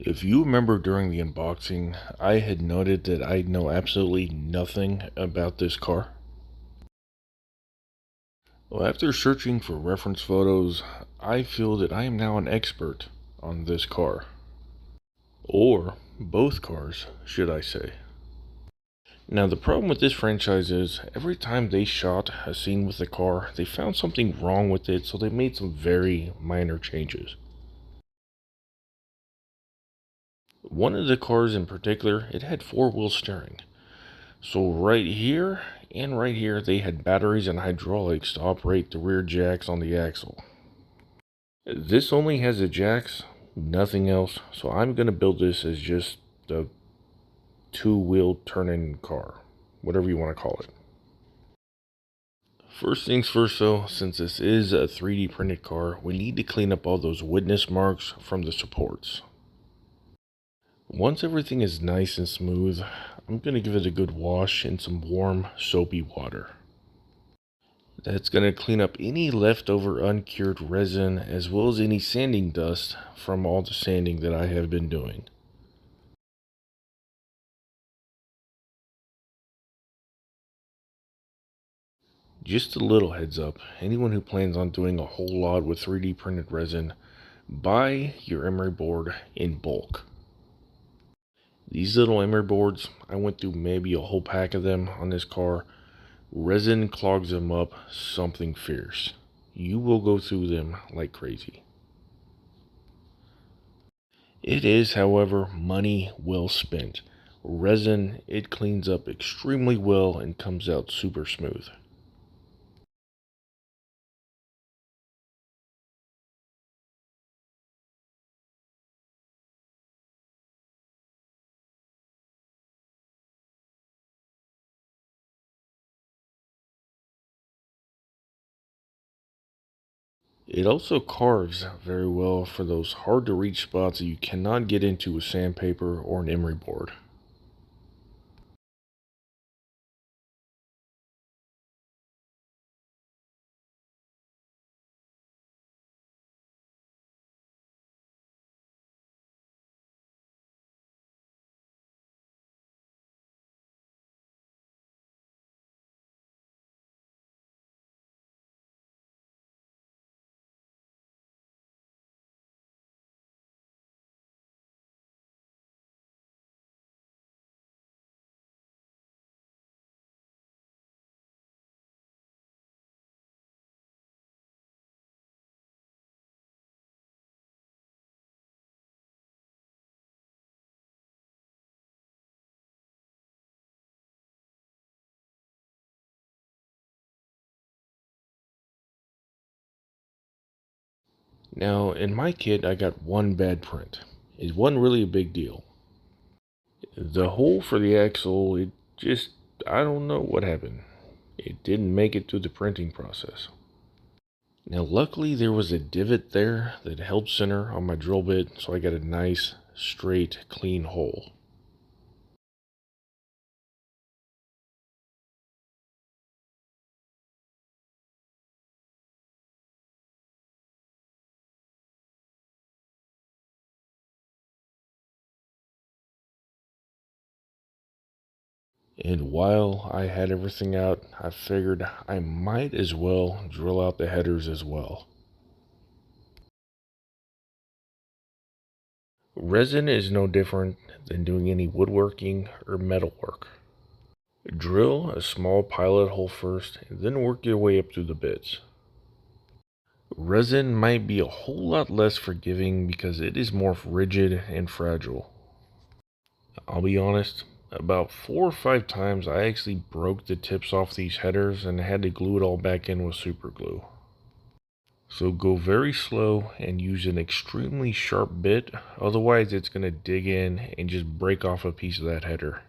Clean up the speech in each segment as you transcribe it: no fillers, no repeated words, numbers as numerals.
If you remember during the unboxing, I had noted that I know absolutely nothing about this car. Well, after searching for reference photos, I feel that I am now an expert on this car. Or both cars, should I say. Now, the problem with this franchise is every time they shot a scene with the car, they found something wrong with it, so they made some very minor changes. One of the cars in particular, it had four-wheel steering. So right here and right here, they had batteries and hydraulics to operate the rear jacks on the axle. This only has the jacks, nothing else. So I'm going to build this as just a two-wheel turning car, whatever you want to call it. First things first though, since this is a 3D printed car, we need to clean up all those witness marks from the supports. Once everything is nice and smooth, I'm going to give it a good wash in some warm, soapy water. That's going to clean up any leftover uncured resin as well as any sanding dust from all the sanding that I have been doing. Just a little heads up, anyone who plans on doing a whole lot with 3D printed resin, buy your emery board in bulk. These little emery boards, I went through maybe a whole pack of them on this car. Resin clogs them up something fierce. You will go through them like crazy. It is, however, money well spent. Resin, it cleans up extremely well and comes out super smooth. It also carves very well for those hard to reach spots that you cannot get into with sandpaper or an emery board. Now, in my kit, I got one bad print. It wasn't really a big deal. The hole for the axle, it just, I don't know what happened. It didn't make it through the printing process. Now, luckily, there was a divot there that held center on my drill bit, so I got a nice, straight, clean hole. And while I had everything out, I figured I might as well drill out the headers as well. Resin is no different than doing any woodworking or metalwork. Drill a small pilot hole first, and then work your way up through the bits. Resin might be a whole lot less forgiving because it is more rigid and fragile. I'll be honest, about 4 or 5 times I actually broke the tips off these headers and had to glue it all back in with super glue. So go very slow and use an extremely sharp bit, otherwise it's going to dig in and just break off a piece of that header.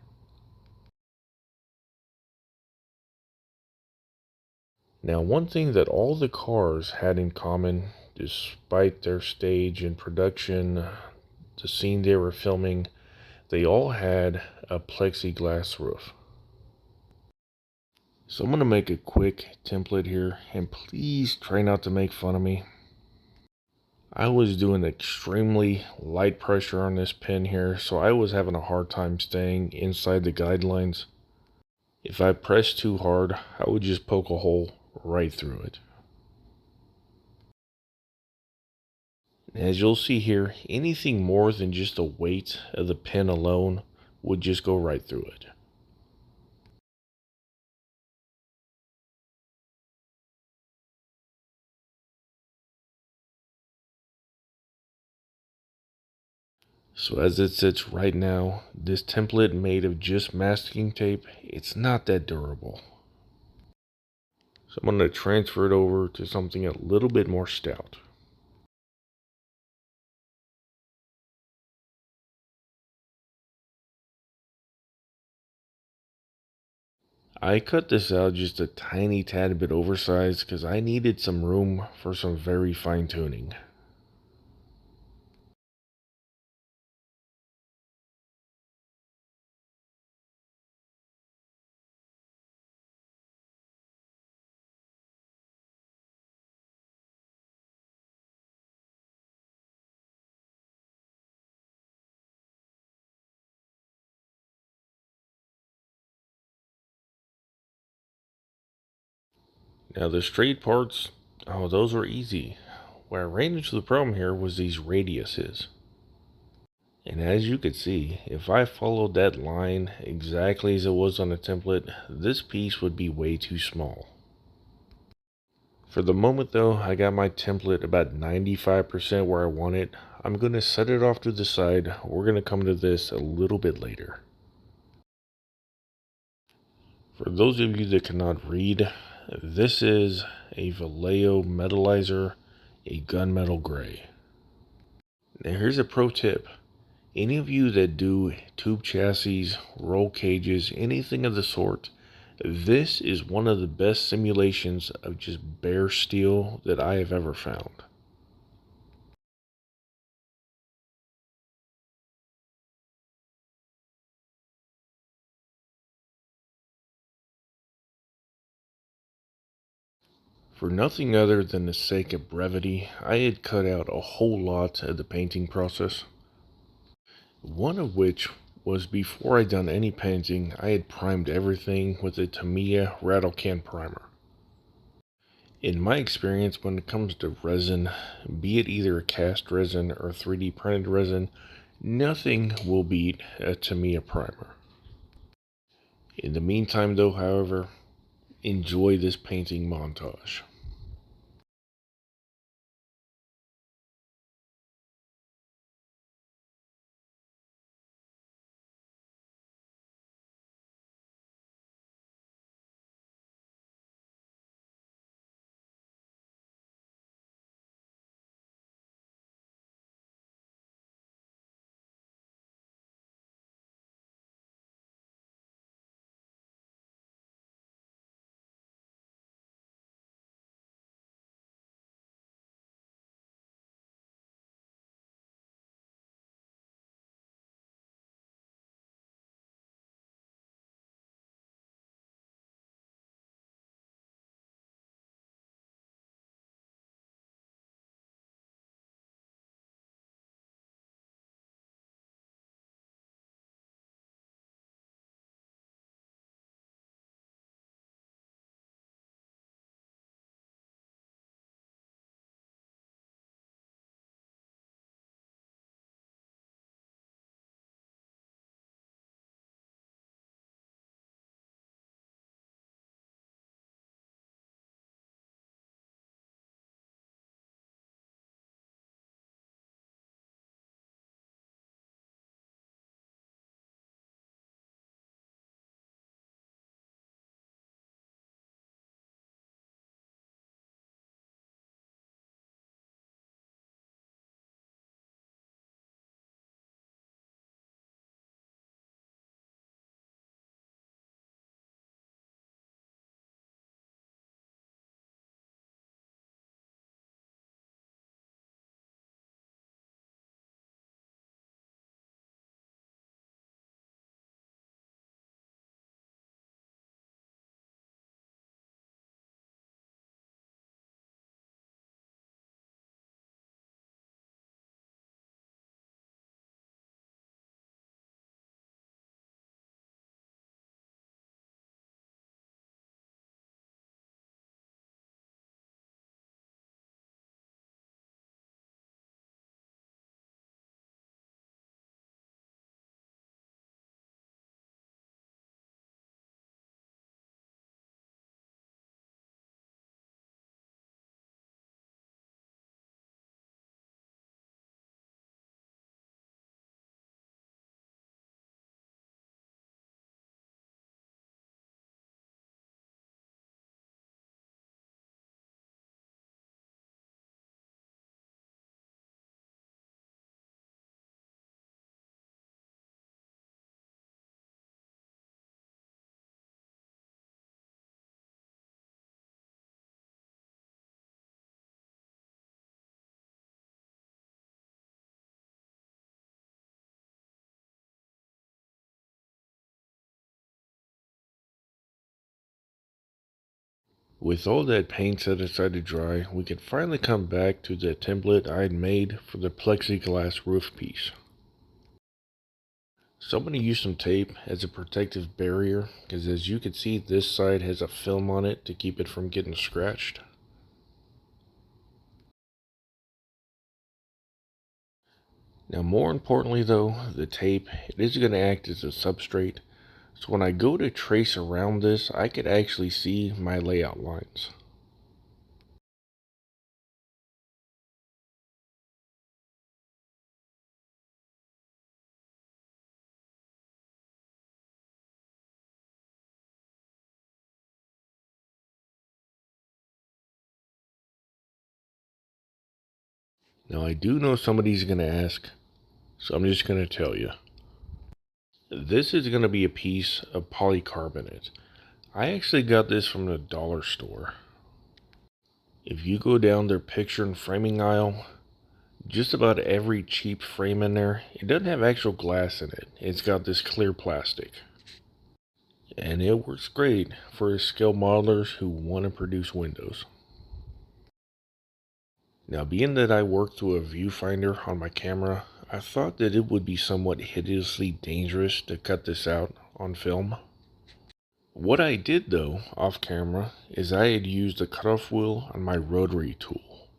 Now, one thing that all the cars had in common, despite their stage and production, the scene they were filming, they all had a plexiglass roof. So I'm going to make a quick template here, and please try not to make fun of me. I was doing extremely light pressure on this pen here, so I was having a hard time staying inside the guidelines. If I pressed too hard, I would just poke a hole right through it. As you'll see here, anything more than just the weight of the pen alone would just go right through it. So as it sits right now, this template made of just masking tape, it's not that durable. So I'm going to transfer it over to something a little bit more stout. I cut this out just a tiny tad bit oversized because I needed some room for some very fine tuning. Now the straight parts, oh, those were easy. Where I ran into the problem here was these radiuses. And as you could see, if I followed that line exactly as it was on the template, this piece would be way too small. For the moment though, I got my template about 95% where I want it. I'm going to set it off to the side. We're going to come to this a little bit later. For those of you that cannot read, this is a Vallejo Metallizer, a gunmetal gray. Now here's a pro tip. Any of you that do tube chassis, roll cages, anything of the sort, this is one of the best simulations of just bare steel that I have ever found. For nothing other than the sake of brevity, I had cut out a whole lot of the painting process. One of which was before I'd done any painting, I had primed everything with a Tamiya rattle can primer. In my experience, when it comes to resin, be it either a cast resin or 3D printed resin, nothing will beat a Tamiya primer. In the meantime, though, however, enjoy this painting montage. With all that paint set aside to dry, we can finally come back to the template I had made for the plexiglass roof piece. So I'm going to use some tape as a protective barrier, because as you can see, this side has a film on it to keep it from getting scratched. Now more importantly though, the tape, it is going to act as a substrate, so when I go to trace around this, I could actually see my layout lines. Now I do know somebody's going to ask, so I'm just going to tell you. This is going to be a piece of polycarbonate. I actually got this from the dollar store. If you go down their picture and framing aisle, just about every cheap frame in there, it doesn't have actual glass in it. It's got this clear plastic. And it works great for scale modelers who want to produce windows. Now, being that I work through a viewfinder on my camera, I thought that it would be somewhat hideously dangerous to cut this out on film. What I did though, off camera, is I had used a cutoff wheel on my rotary tool.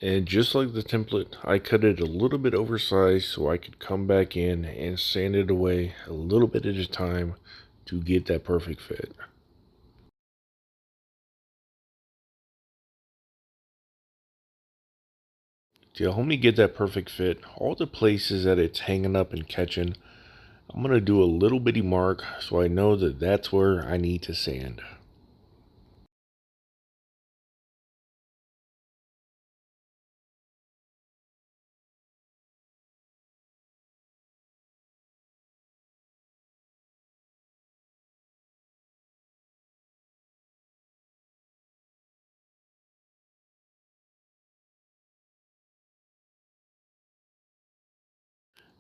And just like the template, I cut it a little bit oversized so I could come back in and sand it away a little bit at a time to get that perfect fit. To help me get that perfect fit, all the places that it's hanging up and catching, I'm going to do a little bitty mark so I know that that's where I need to sand.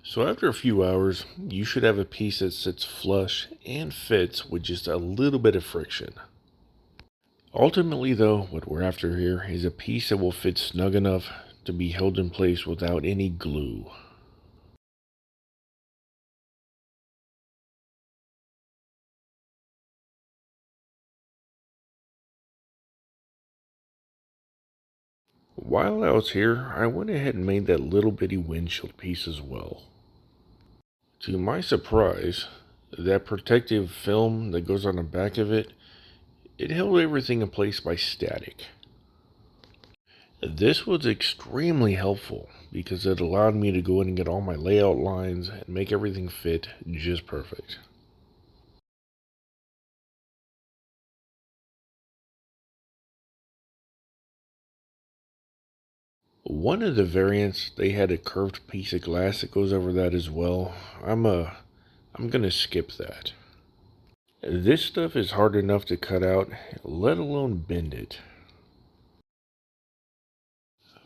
So after a few hours, you should have a piece that sits flush and fits with just a little bit of friction. Ultimately though, what we're after here is a piece that will fit snug enough to be held in place without any glue. While I was here, I went ahead and made that little bitty windshield piece as well. To my surprise, that protective film that goes on the back of it, it held everything in place by static. This was extremely helpful because it allowed me to go in and get all my layout lines and make everything fit just perfect. One of the variants, they had a curved piece of glass that goes over that as well. I'm gonna skip that. This stuff is hard enough to cut out, let alone bend it.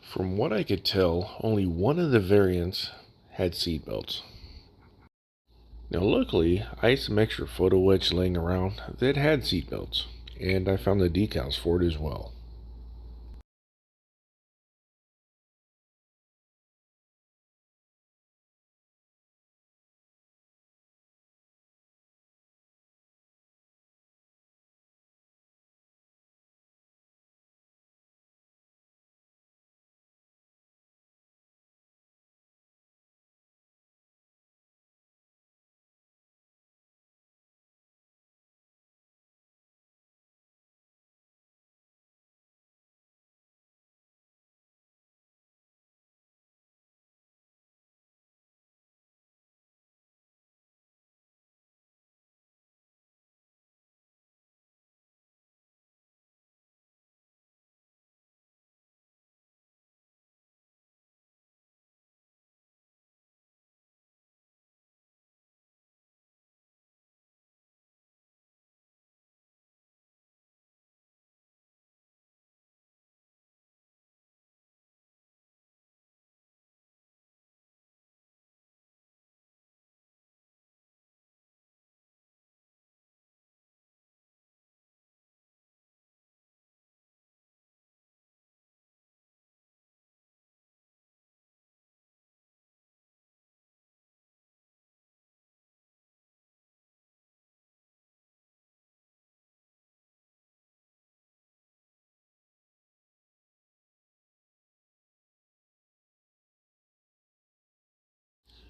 From what I could tell, only one of the variants had seatbelts. Now luckily, I had some extra photo etch laying around that had seatbelts, and I found the decals for it as well.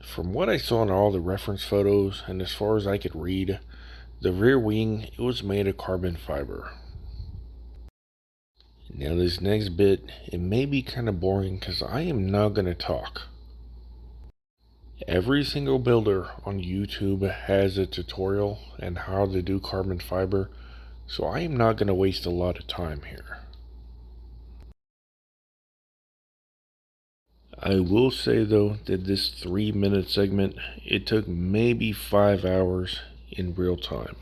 From what I saw in all the reference photos, and as far as I could read, the rear wing it was made of carbon fiber. Now this next bit, it may be kind of boring because I am not going to talk. Every single builder on YouTube has a tutorial on how to do carbon fiber, so I am not going to waste a lot of time here. I will say though that this 3-minute segment, it took maybe 5 hours in real time.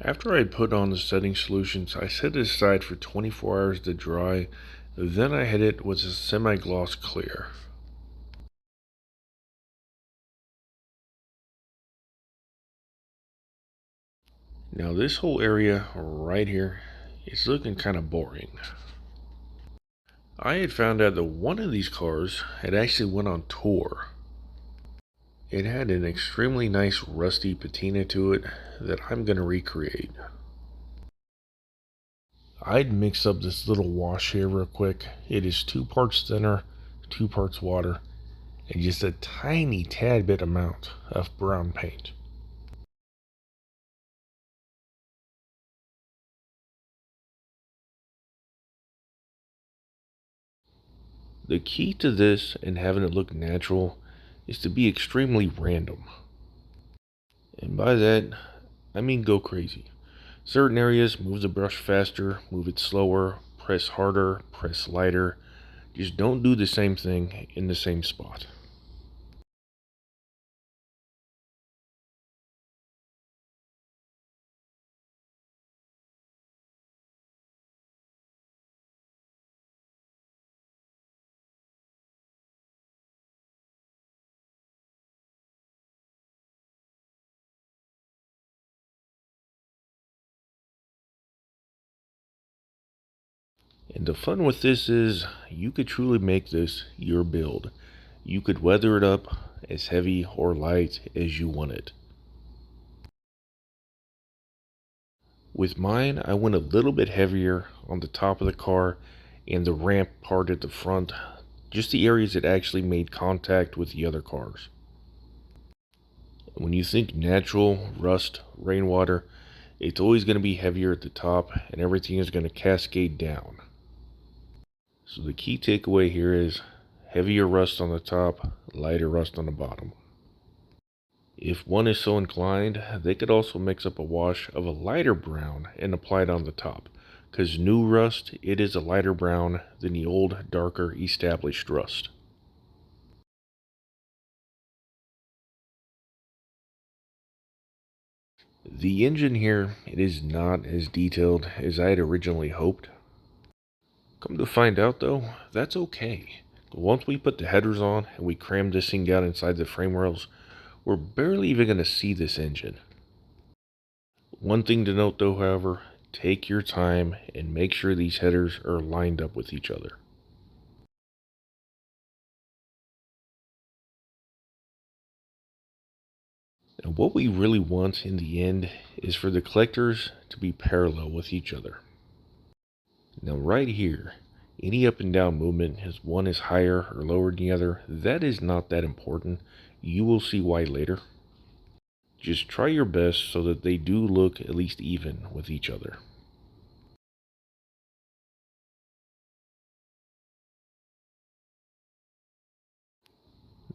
After I put on the setting solutions, I set it aside for 24 hours to dry, then I hit it with a semi-gloss clear. Now this whole area right here is looking kind of boring. I had found out that one of these cars had actually went on tour. It had an extremely nice rusty patina to it that I'm going to recreate. I'd mix up this little wash here real quick. It is 2 parts thinner, 2 parts water, and just a tiny tad bit amount of brown paint. The key to this and having it look natural is to be extremely random. And by that, I mean go crazy. Certain areas, move the brush faster, move it slower, press harder, press lighter. Just don't do the same thing in the same spot. And the fun with this is you could truly make this your build. You could weather it up as heavy or light as you want it. With mine, I went a little bit heavier on the top of the car and the ramp part at the front, just the areas that actually made contact with the other cars. When you think natural, rust, rainwater, it's always going to be heavier at the top and everything is going to cascade down. So the key takeaway here is heavier rust on the top, lighter rust on the bottom. If one is so inclined, they could also mix up a wash of a lighter brown and apply it on the top, because new rust, it is a lighter brown than the old, darker, established rust. The engine here, it is not as detailed as I had originally hoped. Come to find out though, that's okay. Once we put the headers on and we cram this thing down inside the frame rails, we're barely even going to see this engine. One thing to note though, however, take your time and make sure these headers are lined up with each other. And what we really want in the end is for the collectors to be parallel with each other. Now right here, any up and down movement, as one is higher or lower than the other, that is not that important. You will see why later. Just try your best so that they do look at least even with each other.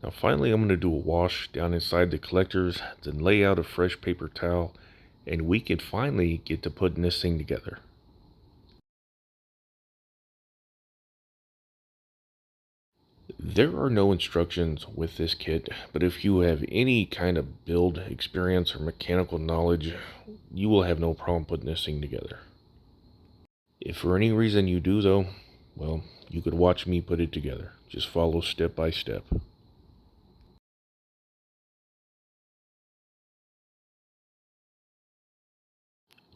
Now finally I'm going to do a wash down inside the collectors, then lay out a fresh paper towel, and we can finally get to putting this thing together. There are no instructions with this kit, but if you have any kind of build experience or mechanical knowledge, you will have no problem putting this thing together. If for any reason you do though, well, you could watch me put it together. Just follow step by step.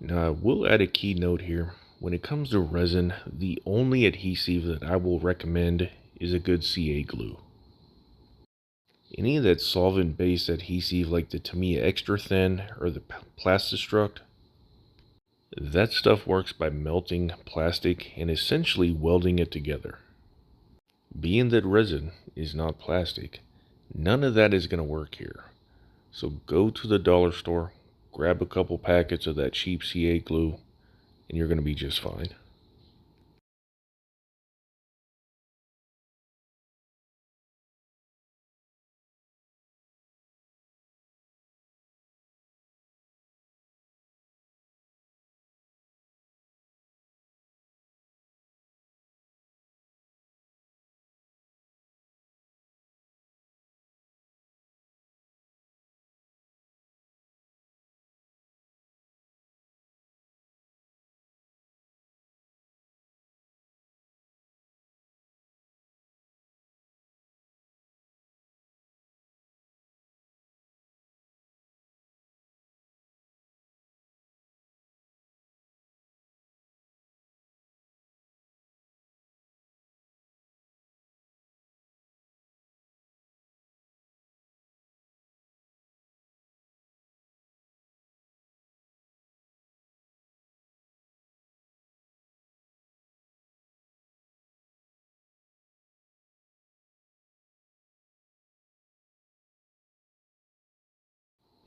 Now, I will add a key note here. When it comes to resin, the only adhesive that I will recommend is a good CA glue. Any of that solvent-based adhesive like the Tamiya Extra Thin or the Plastistruct, that stuff works by melting plastic and essentially welding it together. Being that resin is not plastic, none of that is going to work here. So go to the dollar store, grab a couple packets of that cheap CA glue, and you're going to be just fine.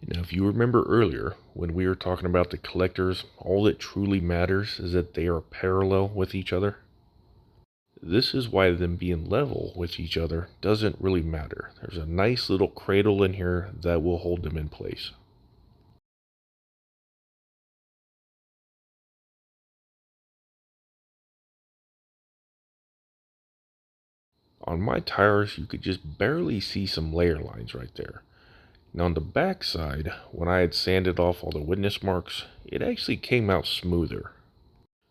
Now, if you remember earlier, when we were talking about the collectors, all that truly matters is that they are parallel with each other. This is why them being level with each other doesn't really matter. There's a nice little cradle in here that will hold them in place. On my tires, you could just barely see some layer lines right there. Now on the back side, when I had sanded off all the witness marks, it actually came out smoother.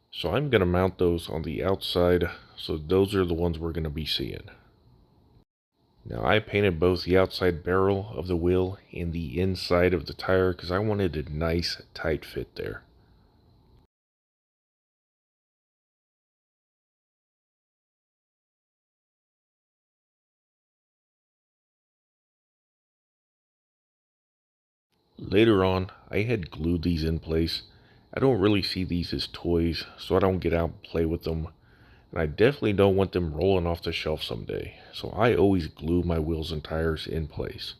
So I'm going to mount those on the outside, so those are the ones we're going to be seeing. Now I painted both the outside barrel of the wheel and the inside of the tire because I wanted a nice tight fit there. Later on, I had glued these in place. I don't really see these as toys, so I don't get out and play with them. And I definitely don't want them rolling off the shelf someday, so I always glue my wheels and tires in place.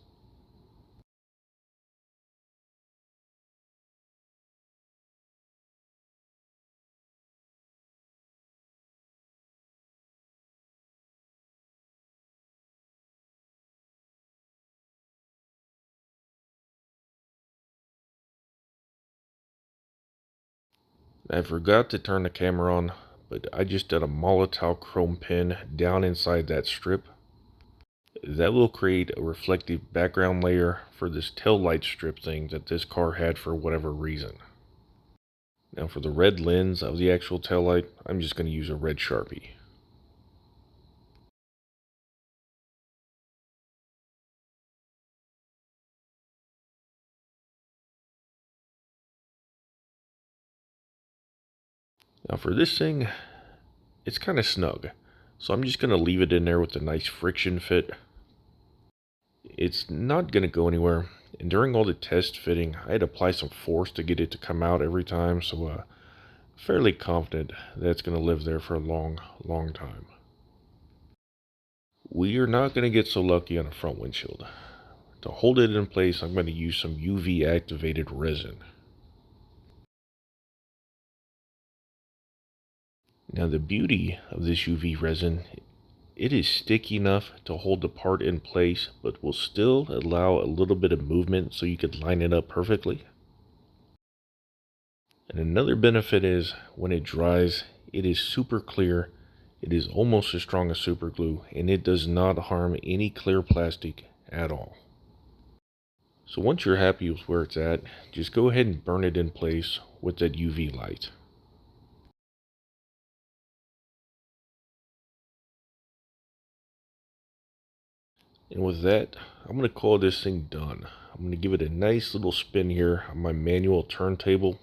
I forgot to turn the camera on, but I just did a Molotov chrome pin down inside that strip. That will create a reflective background layer for this tail light strip thing that this car had for whatever reason. Now for the red lens of the actual tail light, I'm just going to use a red Sharpie. Now for this thing, it's kind of snug, so I'm just going to leave it in there with a nice friction fit. It's not going to go anywhere. And during all the test fitting, I had to apply some force to get it to come out every time, so fairly confident that it's going to live there for a long, long time. We are not going to get so lucky on a front windshield. To hold it in place, I'm going to use some UV activated resin. Now the beauty of this UV resin, it is sticky enough to hold the part in place, but will still allow a little bit of movement so you could line it up perfectly. And another benefit is when it dries, it is super clear. It is almost as strong as super glue, and it does not harm any clear plastic at all. So once you're happy with where it's at, just go ahead and burn it in place with that UV light. And with that, I'm going to call this thing done. I'm going to give it a nice little spin here on my manual turntable.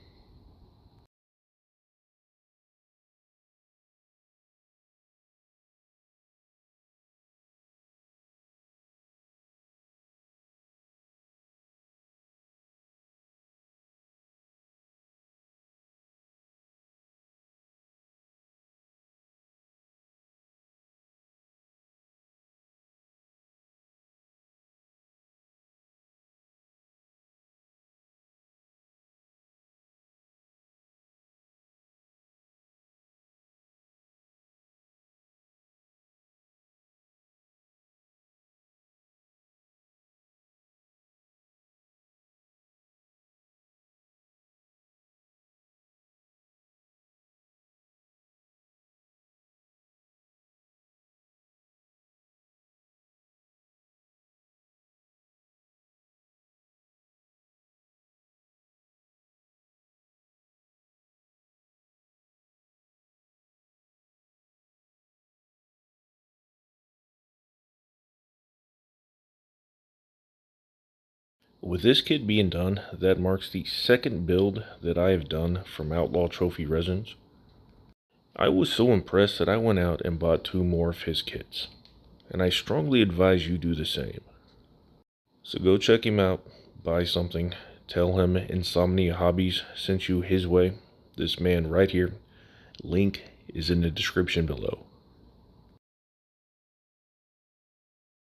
With this kit being done, that marks the second build that I have done from Outlaw Trophy Resins. I was so impressed that I went out and bought 2 more of his kits, and I strongly advise you do the same. So go check him out, buy something, tell him Insomnia Hobbies sent you his way. This man right here, link is in the description below.